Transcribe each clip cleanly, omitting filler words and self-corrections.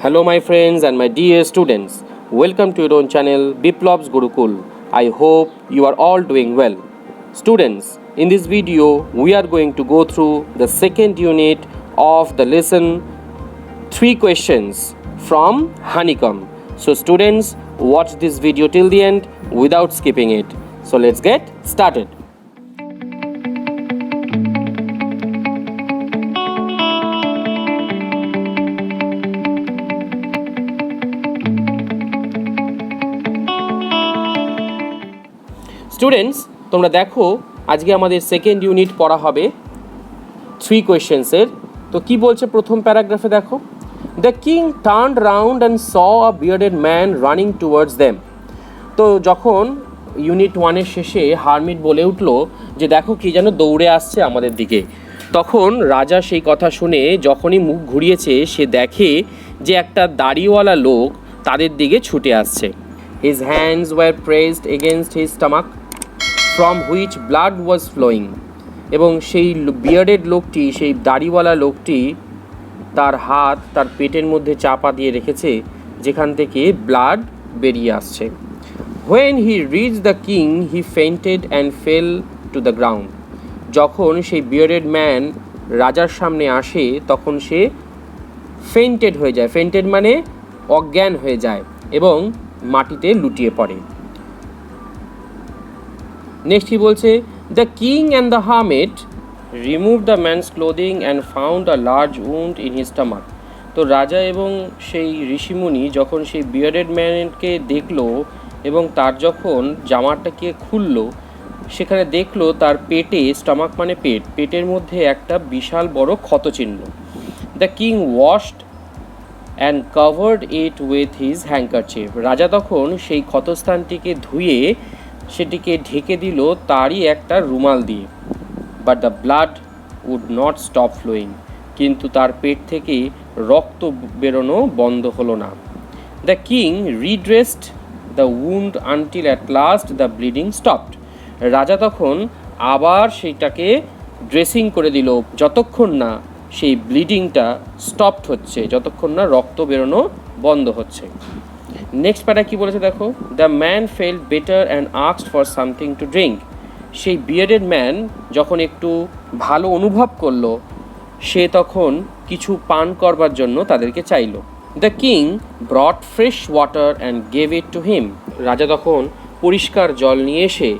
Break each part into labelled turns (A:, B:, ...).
A: Hello my friends and my dear students. Welcome to your own channel Biplob's Gurukul. I hope you are all doing well. Students, in this video we are going to go through the second unit of the lesson 3 questions from Honeycomb. So students, watch this video till the end without skipping it. So let's get started. Students, তোমরা দেখো আজকে আমাদের second unit পড়া হবে 3 কোয়েশ্চেন্সের। তো কি বলছে প্রথম প্যারাগ্রাফে দেখো, the king turned round and saw a bearded man running towards them. তো যখন ইউনিট 1-এর শেষে হারমিট বলে উঠলো যে দেখো কি যেন দৌড়ে আসছে আমাদের দিকে, তখন রাজা সেই কথা শুনে যখনই মুখ ঘুরিয়েছে সে দেখে যে একটা দাড়িওয়ালা লোক তাদের দিকে ছুটে আসছে। His hands were pressed against his stomach from which blood was flowing. এবং সেই বিয়ার্ডেড লোকটি, সেই দাড়িওয়ালা লোকটি তার হাত তার পেটের মধ্যে চাপা দিয়ে রেখেছে যেখান থেকে ব্লাড বেরিয়ে আসছে। When he reach the king he ফেন্টেড and fail to the ground. যখন সেই বিয়ার্ডেড ম্যান রাজার সামনে আসে তখন সে ফেন্টেড হয়ে যায়। ফেন্টেড মানে অজ্ঞান হয়ে যায় এবং মাটিতে লুটিয়ে পড়ে। নেক্সট কি বলছে, the king and the hermit remove the man's clothing and found a large wound in his stomach. তো রাজা এবং সেই ঋষিমুনি যখন সেই বিয়ার্ডেড ম্যানকে দেখলো এবং তার যখন জামাটাকে খুললো সেখানে দেখলো তার পেটে, স্টমাক মানে পেট, পেটের মধ্যে একটা বিশাল বড় ক্ষতচিহ্ন। The king washed and covered it with his handkerchief. রাজা তখন সেই ক্ষতস্থানটিকে ধুয়ে সেটিকে ঢেকে দিল তারই একটা রুমাল দিয়ে। But the blood would not stop flowing. কিন্তু তার পেট থেকে রক্ত বেরোনো বন্ধ হলো না। The king redressed the wound until at last the bleeding stopped. রাজা তখন আবার সেইটাকে ড্রেসিং করে দিল যতক্ষণ না সেই ব্লিডিংটা স্টপড হচ্ছে, যতক্ষণ না রক্ত বেরোনো বন্ধ হচ্ছে। নেক্সট প্যারা কী বলেছে দেখো, the man felt better and asked for something to drink. সেই বিয়ার্ডেড ম্যান যখন একটু ভালো অনুভব করলো সে তখন কিছু পান করবার জন্য তাদেরকে চাইলো। The king ব্রট fresh water and gave it to him. রাজা তখন পরিষ্কার জল নিয়ে এসে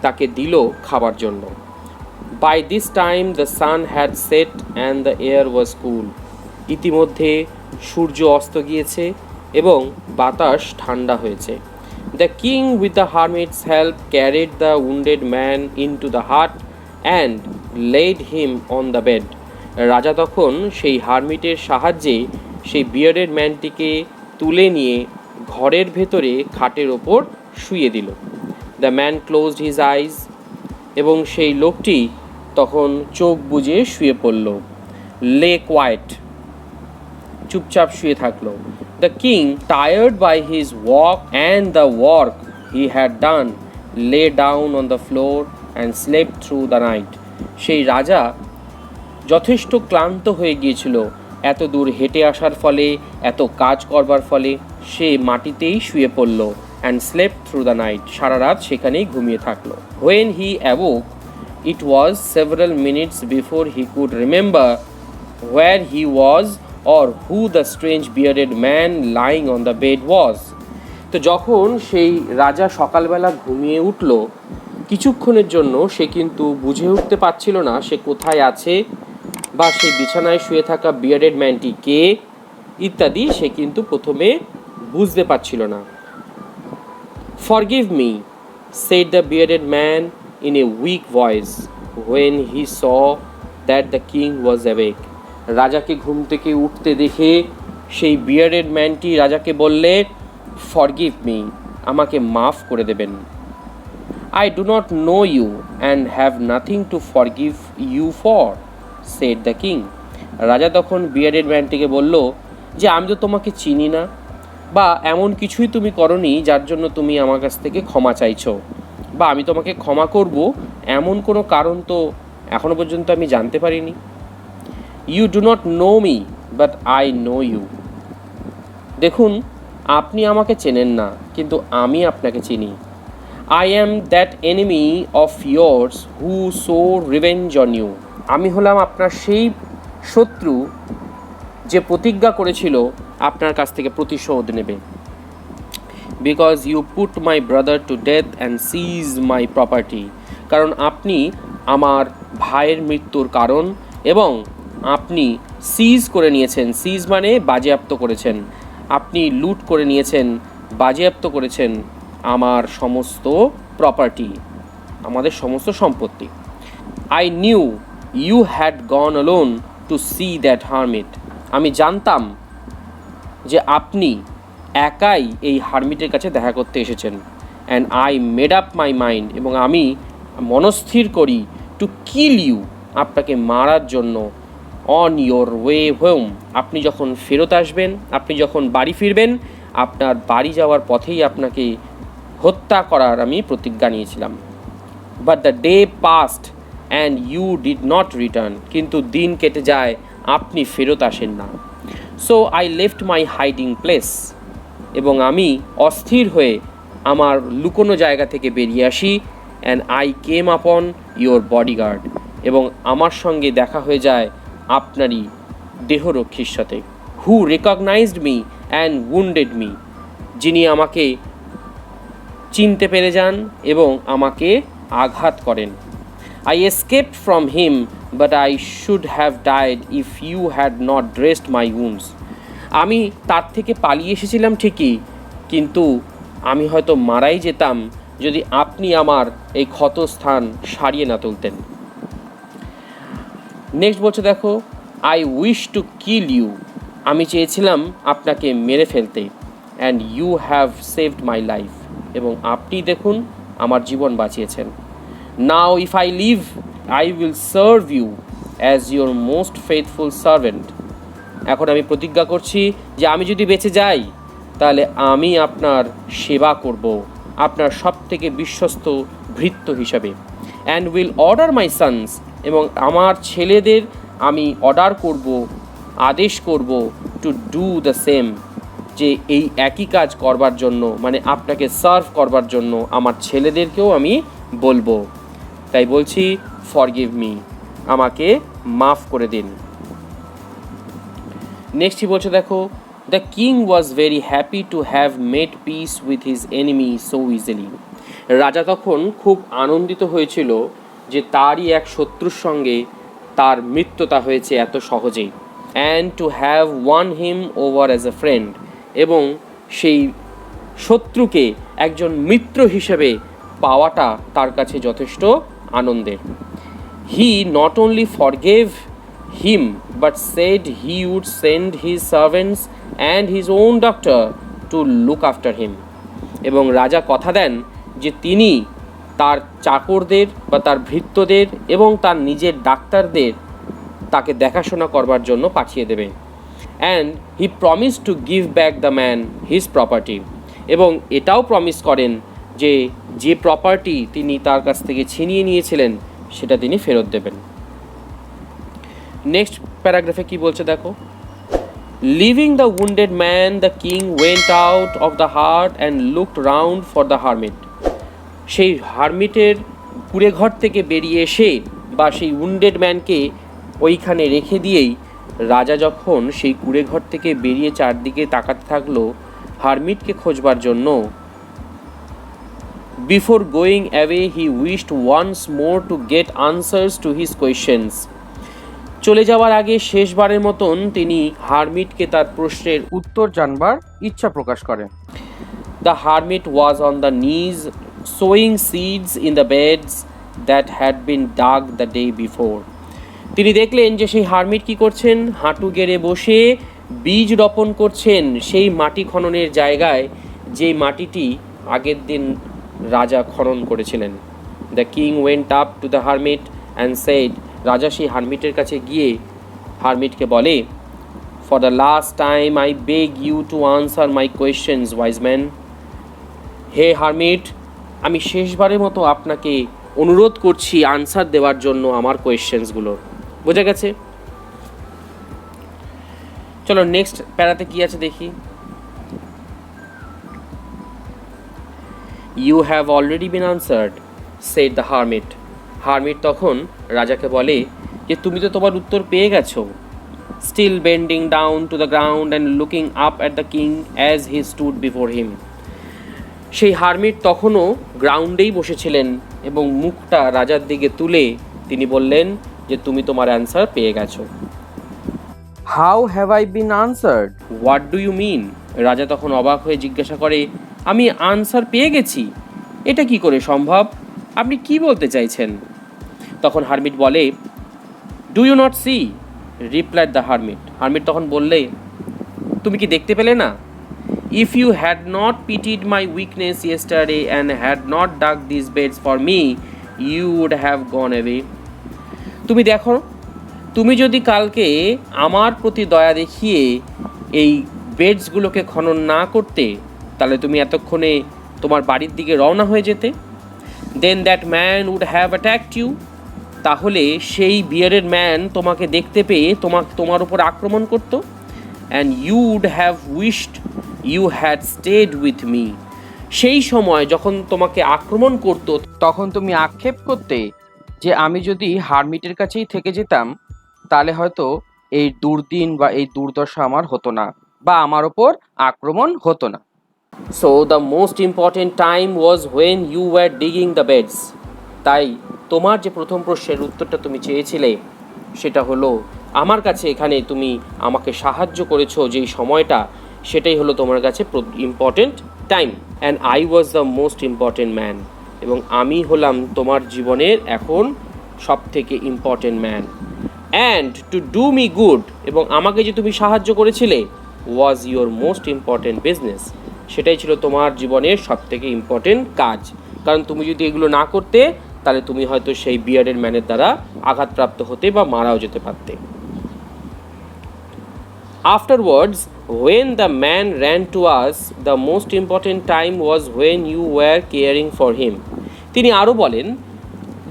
A: তাকে দিল খাবার জন্য। By this time the sun had set and the air was cool. ইতিমধ্যে সূর্য অস্ত গিয়েছে এবং বাতাস ঠান্ডা হয়েছে। The king with the hermit's help carried the wounded man into the hut and laid him on the bed. রাজা তখন সেই হার্মিটের সাহায্যে সেই বিয়ার্ডেড ম্যানটিকে তুলে নিয়ে ঘরের ভেতরে খাটের ওপর শুইয়ে দিল। The man closed his eyes. এবং সেই লোকটি তখন চোখ বুজে শুয়ে পড়ল। লে কোয়াইট, চুপচাপ শুয়ে থাকলো। The king tired by his walk and the work he had done lay down on the floor and slept through the night. সেই রাজা যথেষ্ট ক্লান্ত হয়ে গিয়েছিল এত দূর হেঁটে আসার ফলে, এত কাজ করবার ফলে। সে মাটিতেই শুয়ে পড়ল and slept through the night, সারা রাত সেখানেই ঘুমিয়ে থাকলো। When he awoke it was several minutes before he could remember where he was or who the strange bearded man lying on the bed was. তো যখন সেই রাজা সকালবেলা ঘুমিয়ে উঠল কিছুক্ষণের জন্য সে কিন্তু বুঝে উঠতে পারছিল না সে কোথায় আছে বা সেই বিছানায় শুয়ে থাকা বিয়ার্ডেড ম্যানটি কে ইত্যাদি সে কিন্তু প্রথমে বুঝতে পারছিল না। Forgive me, said the bearded man in a weak voice when he saw that the king was awake. রাজাকে ঘুম থেকে উঠতে দেখে সেই বিয়ার্ডেড ম্যানটি রাজাকে বললে, ফরগিভ মি, আমাকে মাফ করে দেবেন। I do not know you and have nothing to forgive you for, said the king. রাজা তখন বিয়ার্ডেড ম্যানটিকে বলল যে আমি তো তোমাকে চিনি না বা এমন কিছুই তুমি করনি যার জন্য তুমি আমার কাছ থেকে ক্ষমা চাইছো, বা আমি তোমাকে ক্ষমা করব এমন কোনো কারণ তো এখনো পর্যন্ত আমি জানতে পারিনি। You do not know me but I know you. দেখুন, আপনি আমাকে চেনেন না, কিন্তু আমি আপনাকে চিনি। I am that enemy of yours who swore revenge on you. আমি হলাম আপনার সেই শত্রু যে প্রতিজ্ঞা করেছিল আপনার কাছ থেকে প্রতিশোধ নেবে। Because you put my brother to death and seize my property. কারণ আপনি আমার ভাইয়ের মৃত্যুর কারণ, এবং আপনি সিজ করে নিয়েছেন, সিজ মানে বাজেয়াপ্ত করেছেন, আপনি লুট করে নিয়েছেন, বাজেয়াপ্ত করেছেন আমার সমস্ত প্রপার্টি, আমাদের সমস্ত সম্পত্তি। I knew you had gone alone to see that hermit. আমি জানতাম যে আপনি একাই এই হারমিটের কাছে দেখা করতে এসেছেন। And I made up my mind, এবং আমি মনস্থির করি টু কিল ইউ, আপনাকে মারার জন্য। অন ইয়োর ওয়ে হোম, আপনি যখন ফেরত আসবেন, আপনি যখন বাড়ি ফিরবেন, আপনার বাড়ি যাওয়ার পথেই আপনাকে হত্যা করার আমি প্রতিজ্ঞা নিয়েছিলাম। But the day passed and you did not return. কিন্তু দিন কেটে যায়, আপনি ফেরত আসেন না। So I left my hiding place, এবং আমি অস্থির হয়ে আমার লুকোনো জায়গা থেকে বেরিয়ে আসি। অ্যান্ড আই কেম আপন ইয়োর বডিগার্ড, এবং আমার সঙ্গে দেখা হয়ে যায় আপনারই দেহরক্ষীর সাথে। Who recognised me and wounded me, যিনি আমাকে চিনতে পেরে যান এবং আমাকে আঘাত করেন। I escaped from him, but I should have died if you had not dressed my wounds. আমি তার থেকে পালিয়ে এসেছিলাম ঠিকই, কিন্তু আমি হয়তো মারাই যেতাম যদি আপনি আমার এই ক্ষতস্থান সারিয়ে না তুলতেন। নেক্সট বলছে দেখো, I wish to kill you, আমি চেয়েছিলাম আপনাকে মেরে ফেলতে। And you have saved my life, এবং আপনি দেখুন আমার জীবন বাঁচিয়েছেন। Now if I live I will serve you as your most faithful servant. এখন আমি প্রতিজ্ঞা করছি যে আমি যদি বেঁচে যাই, তাহলে আমি আপনার সেবা করব, আপনার সব থেকে বিশ্বস্ত ভৃত্য হিসাবে। And will order my sons, এবং আমার ছেলেদের আমি অর্ডার করব, আদেশ করব, টু ডু দ্য সেম, যে এই একই কাজ করবার জন্য, মানে আপনাকে সার্ভ করবার জন্য আমার ছেলেদেরকেও আমি বলবো। তাই বলছি, ফরগিভ মি, আমাকে মাফ করে দিন। নেক্সটই বলছে দেখো, the king was very happy to have made peace with his enemy so easily. রাজা তখন খুব আনন্দিত হয়েছিল যে তারই এক শত্রুর সঙ্গে তার মিত্রতা হয়েছে এত সহজেই। And to have one him over as a friend, এবং সেই শত্রুকে একজন মিত্র হিসেবে পাওয়াটা তার কাছে যথেষ্ট আনন্দের। He not only forgave him, but said he would send his servants and his own doctor to look after him. এবং রাজা কথা দেন যে তিনি তার চাকরদের বা তার ভৃত্যদের এবং তার নিজের ডাক্তারদের তাকে দেখাশোনা করবার জন্য পাঠিয়ে দেবে। And he promise to give back the man his property, এবং এটাও প্রমিস করেন যে যে প্রপার্টি তিনি তার কাছ থেকে ছিনিয়ে নিয়েছিলেন সেটা তিনি ফেরত দেবেন। নেক্সট প্যারাগ্রাফে কি বলছে দেখো, living the wounded man the king went out of the heart and looked round for the hermit. সেই হারমিটের কুঁড়ে ঘর থেকে বেরিয়ে এসে, বা সেই উন্ডেড ম্যানকে ওইখানে রেখে দিয়েই রাজা যখন সেই কুঁড়ে ঘর থেকে বেরিয়ে চারদিকে তাকাতে থাকলো হারমিটকে খোঁজবার জন্য, before going away he wished once more to get answers to his questions. চলে যাওয়ার আগে শেষবারের মতন তিনি হারমিটকে তার প্রশ্নের উত্তর জানবার ইচ্ছা প্রকাশ করেন। The hermit was on the knees sowing seeds in the beds that had been dug the day before. তিনি দেখলেন যে সেই হারমিট কী করছেন, হাঁটু গেড়ে বসে বীজ রোপণ করছেন সেই মাটি খননের জায়গায়, যেই মাটিটি আগের দিন রাজা খনন করেছিলেন। The king went up to the hermit and said, রাজা সেই হারমিটের কাছে গিয়ে হারমিটকে বলে, for the last time I beg you to answer my questions wise man. হে হারমিট, আমি শেষবারের মতো আপনাকে অনুরোধ করছি আনসার দেওয়ার জন্য আমার কোয়েশ্চেন্সগুলো। বোঝা গেছে? চলো নেক্সট প্যারাতে কি আছে দেখি। You have already been answered, said the hermit. Hermit তখন রাজাকে বলে যে তুমি তো তোমার উত্তর পেয়ে গেছো। Still bending down to the ground and looking up at the king as he stood before him. সেই হারমিট তখনও গ্রাউন্ডেই বসেছিলেন এবং মুখটা রাজার দিকে তুলে তিনি বললেন যে তুমি তোমার অ্যান্সার পেয়ে গেছো। How have I been answered, what do you mean? রাজা তখন অবাক হয়ে জিজ্ঞাসা করে, আমি আনসার পেয়ে গেছি, এটা কি করে সম্ভব? আপনি কি বলতে চাইছেন? তখন হারমিট বলে, do you not see, replied the hermit. Hermit তখন বললে, তুমি কি দেখতে পেলে না? If you had not pitied my weakness yesterday and had not dug this beds for me, you would have gone away. তুমি দেখো, তুমি যদি কালকে আমার প্রতি দয়া দেখিয়ে এই বেডসগুলোকে খনন না করতে, তাহলে তুমি এতক্ষণে তোমার বাড়ির দিকে রওনা হয়ে যেতে। Then that man would have attacked you, তাহলে সেই বিয়ার্ডেড ম্যান তোমাকে দেখতে পেয়ে তোমার উপর আক্রমণ করতো। And you would have wished you had stayed with me, সেই সময় যখন তোমাকে আক্রমণ করতো তখন তুমি আক্ষেপ করতে যে আমি যদি হারমিটের কাছেই থেকে যেতাম তাহলে হয়তো এই দুর্দিন বা এই দুর্দশা আমার হতো না বা আমার ওপর আক্রমণ হতো না। So the most important time was when you were digging the beds. তাই তোমার যে প্রথম প্রশ্নের উত্তরটা তুমি চেয়েছিলে সেটা হলো আমার কাছে এখানে তুমি আমাকে সাহায্য করেছো যেই সময়টা, সেটাই হলো তোমার কাছে important time. And I was the most important man, এবং আমি হলাম তোমার জীবনের এখন সব থেকে important man. And to do me good, এবং আমাকে যে তুমি সাহায্য করেছিলে, was your most important business, সেটাই ছিল তোমার জীবনের সব থেকে ইম্পর্টেন্ট কাজ। কারণ তুমি যদি এগুলো না করতে তাহলে তুমি হয়তো সেই বিয়ার্ডেড ম্যানের দ্বারা আঘাতপ্রাপ্ত হতে বা মারাও যেতে পারতে। Afterwards when the man ran to us, the most important time was when you were caring for him. তিনি আরও বলেন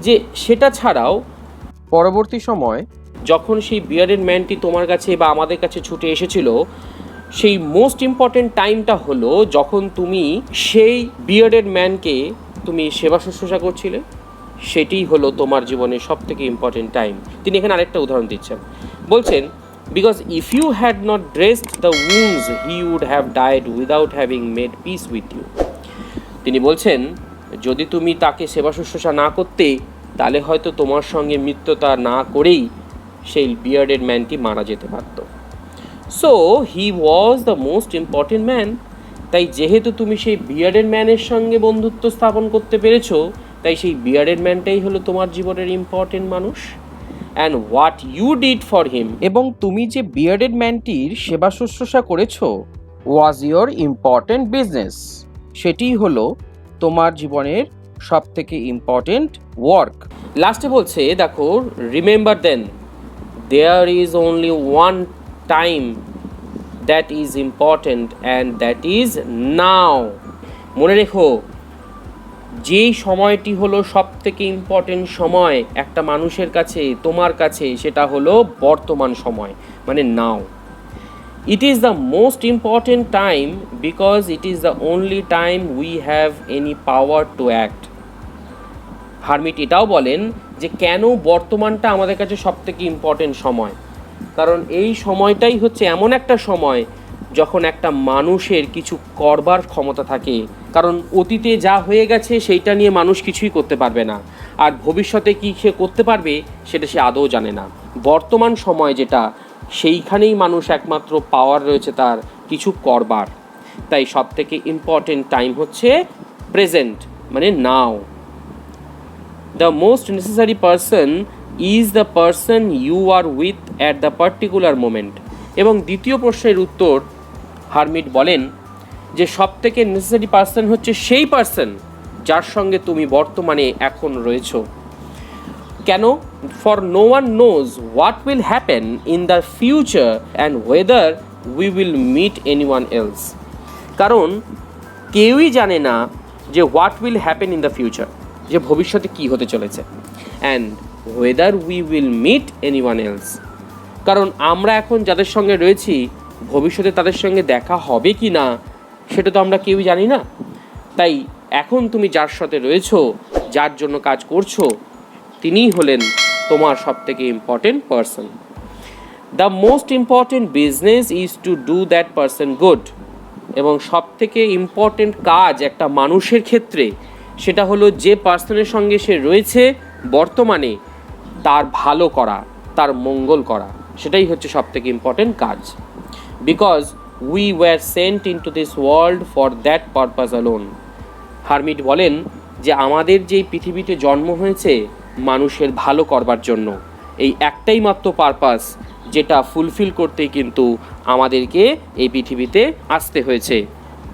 A: যে সেটা ছাড়াও পরবর্তী সময় যখন সেই বিয়ার্ডেড ম্যানটি তোমার কাছে বা আমাদের কাছে ছুটে এসেছিল, সেই মোস্ট ইম্পর্টেন্ট টাইমটা হলো যখন তুমি সেই বিয়ার্ডেড ম্যানকে তুমি সেবা শুশ্রূষা করছিলে, সেটিই হলো তোমার জীবনের সব থেকে ইম্পর্টেন্ট টাইম। তিনি এখানে আরেকটা উদাহরণ দিচ্ছেন, বলছেন because if you had not dressed the wounds he would have died without having made peace with you. তিনি বলছেন যদি তুমি তাকে সেবা শুশ্রূষা না করতে তাহলে হয়তো তোমার সঙ্গে মিত্রতা না করেই সেই বিয়ার্ডেড ম্যানটি মারা যেতে পারত। So he was the most important man. তাই যেহেতু তুমি সেই বিয়ার্ডেড ম্যানের সঙ্গে বন্ধুত্ব স্থাপন করতে পেরেছো, তাই সেই বিয়ার্ডেড ম্যানটাই হলো তোমার জীবনের ইম্পর্টেন্ট মানুষ। And what you did for him, এবং তুমি যে বিয়ার্ডেড ম্যানটির সেবা শুশ্রূষা করেছো, ওয়াজ ইয়োর ইম্পর্টেন্ট বিজনেস, সেটিই হলো তোমার জীবনের সব থেকে ইম্পর্টেন্ট ওয়ার্ক। লাস্টে বলছে দেখো, remember then there is only one time that is important and that is now. মনে রেখো, যেই সময়টি হলো সব থেকে ইম্পর্টেন্ট সময় একটা মানুষের কাছে, তোমার কাছে, সেটা হলো বর্তমান সময়, মানে now. It is the most important time because it is the only time we have any power to act. Hermit এটাও বলেন যে কেন বর্তমানটা আমাদের কাছে সব থেকে ইম্পর্টেন্ট সময়, কারণ এই সময়টাই হচ্ছে এমন একটা সময় যখন একটা মানুষের কিছু করবার ক্ষমতা থাকে। কারণ অতীতে যা হয়ে গেছে সেইটা নিয়ে মানুষ কিছুই করতে পারবে না, আর ভবিষ্যতে কী সে করতে পারবে সেটা সে আদৌ জানে না। বর্তমান সময় যেটা, সেইখানেই মানুষ একমাত্র পাওয়ার রয়েছে তার কিছু করবার। তাই সব থেকে ইম্পর্টেন্ট টাইম হচ্ছে প্রেজেন্ট, মানে now. The most necessary person is the person you are with at the particular moment. এবং দ্বিতীয় প্রশ্নের উত্তর হারমিট বলেন যে সব থেকে নেসেসারি পারসন হচ্ছে সেই পারসন যার সঙ্গে তুমি বর্তমানে এখন রয়েছো। কেন? For no one knows what will happen in the future and whether we will meet any one else. কারণ কেউই জানে না যে what will happen in the future, যে ভবিষ্যতে কী হতে চলেছে, and whether we will meet any one else, কারণ আমরা এখন যাদের সঙ্গে রয়েছি ভবিষ্যতে তাদের সঙ্গে দেখা হবে কি না সেটা তো আমরা কেউই জানি না। তাই এখন তুমি যার সাথে রয়েছো, যার জন্য কাজ করছো, তিনিই হলেন তোমার সবথেকে important person. The most important business is to do that person good. এবং সবথেকে ইম্পর্টেন্ট কাজ একটা মানুষের ক্ষেত্রে সেটা হলো যে পার্সনের সঙ্গে সে রয়েছে বর্তমানে তার ভালো করা, তার মঙ্গল করা, সেটাই হচ্ছে সবথেকে ইম্পর্টেন্ট কাজ। Because we were sent into this world for that purpose alone. Hermit বলেন যে আমাদের যেই পৃথিবীতে জন্ম হয়েছে মানুষের ভালো করবার জন্য, এই একটাই মাত্র পারপাস যেটা ফুলফিল করতেই কিন্তু আমাদেরকে এই পৃথিবীতে আসতে হয়েছে।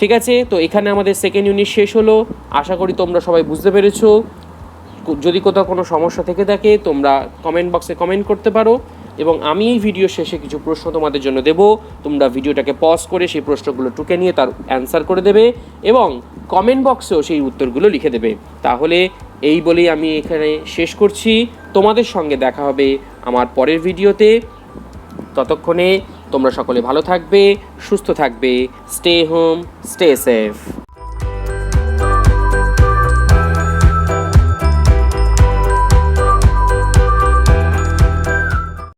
A: ঠিক আছে, তো এখানে আমাদের সেকেন্ড ইউনিট শেষ হলো। আশা করি তোমরা সবাই বুঝতে পেরেছো। যদি কোথাও কোনো সমস্যা থেকে থাকে তোমরা কমেন্ট বক্সে কমেন্ট করতে পারো, এবং আমি এই ভিডিও শেষে কিছু প্রশ্ন তোমাদের জন্য দেবো। তোমরা ভিডিওটাকে পজ করে সেই প্রশ্নগুলো টুকে নিয়ে তার অ্যান্সার করে দেবে এবং কমেন্ট বক্সেও সেই উত্তরগুলো লিখে দেবে। তাহলে এই বলেই আমি এখানে শেষ করছি। তোমাদের সঙ্গে দেখা হবে আমার পরের ভিডিওতে। ততক্ষণে তোমরা সকলে ভালো থাকবে, সুস্থ থাকবে। Stay home, stay safe.